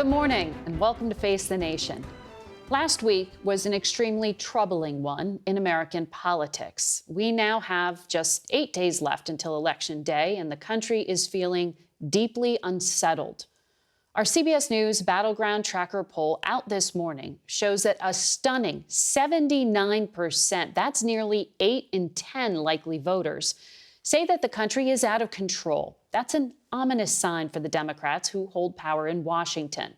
Good morning and welcome to Face the Nation. Last week was an extremely troubling one in American politics. We now have just 8 days left until Election Day, and the country is feeling deeply unsettled. Our CBS News Battleground Tracker poll out this morning shows that a stunning 79%, that's nearly 8 in 10 likely voters, say that the country is out of control. That's an ominous sign for the Democrats who hold power in Washington.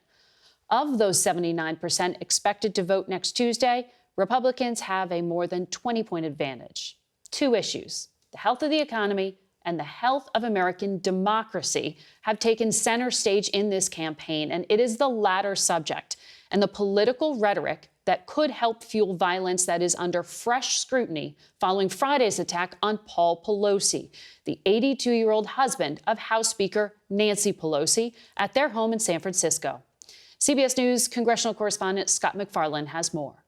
Of those 79% expected to vote next Tuesday, Republicans have a more than 20-point advantage. Two issues, the health of the economy and the health of American democracy, have taken center stage in this campaign, and it is the latter subject and the political rhetoric that could help fuel violence that is under fresh scrutiny following Friday's attack on Paul Pelosi, the 82-year-old husband of House Speaker Nancy Pelosi, at their home in San Francisco. CBS News congressional correspondent Scott McFarlane has more.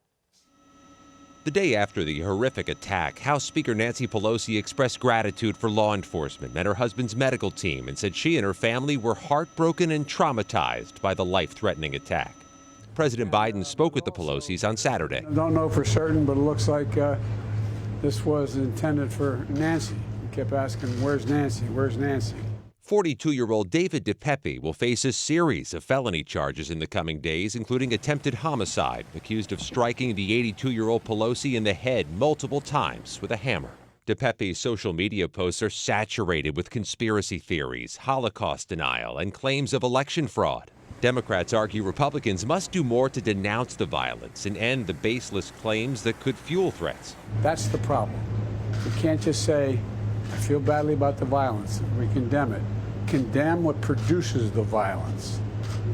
The day after the horrific attack, House Speaker Nancy Pelosi expressed gratitude for law enforcement and her husband's medical team and said she and her family were heartbroken and traumatized by the life-threatening attack. President Biden spoke with the Pelosis on Saturday. I don't know for certain, but it looks like this was intended for Nancy. We kept asking, where's Nancy? Where's Nancy? 42-year-old David DePepe will face a series of felony charges in the coming days, including attempted homicide, accused of striking the 82-year-old Pelosi in the head multiple times with a hammer. DePepe's social media posts are saturated with conspiracy theories, Holocaust denial, and claims of election fraud. Democrats argue Republicans must do more to denounce the violence and end the baseless claims that could fuel threats. That's the problem. We can't just say, I feel badly about the violence. We condemn it. Condemn what produces the violence.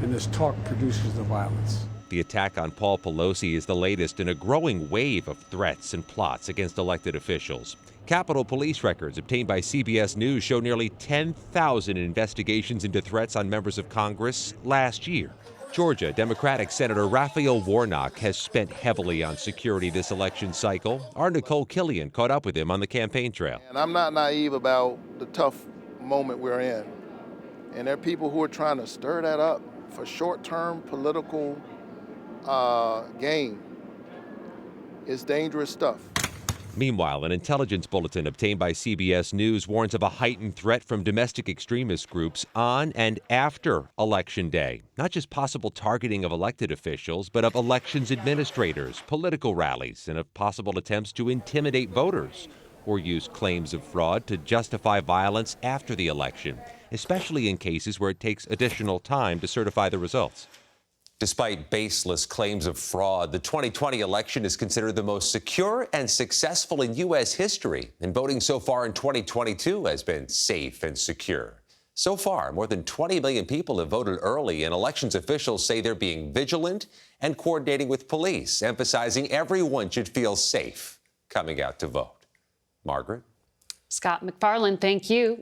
And this talk produces the violence. The attack on Paul Pelosi is the latest in a growing wave of threats and plots against elected officials. Capitol Police records obtained by CBS News show nearly 10,000 investigations into threats on members of Congress last year. Georgia Democratic Senator Raphael Warnock has spent heavily on security this election cycle. Our Nicole Killian caught up with him on the campaign trail. And I'm not naive about the tough moment we're in. And there are people who are trying to stir that up for short-term political gain. It's dangerous stuff. Meanwhile, an intelligence bulletin obtained by CBS News warns of a heightened threat from domestic extremist groups on and after Election Day. Not just possible targeting of elected officials, but of elections administrators, political rallies, and of possible attempts to intimidate voters or use claims of fraud to justify violence after the election, especially in cases where it takes additional time to certify the results. Despite baseless claims of fraud, the 2020 election is considered the most secure and successful in U.S. history, and voting so far in 2022 has been safe and secure. So far, more than 20 million people have voted early, and elections officials say they're being vigilant and coordinating with police, emphasizing everyone should feel safe coming out to vote. Margaret? Scott McFarlane, thank you.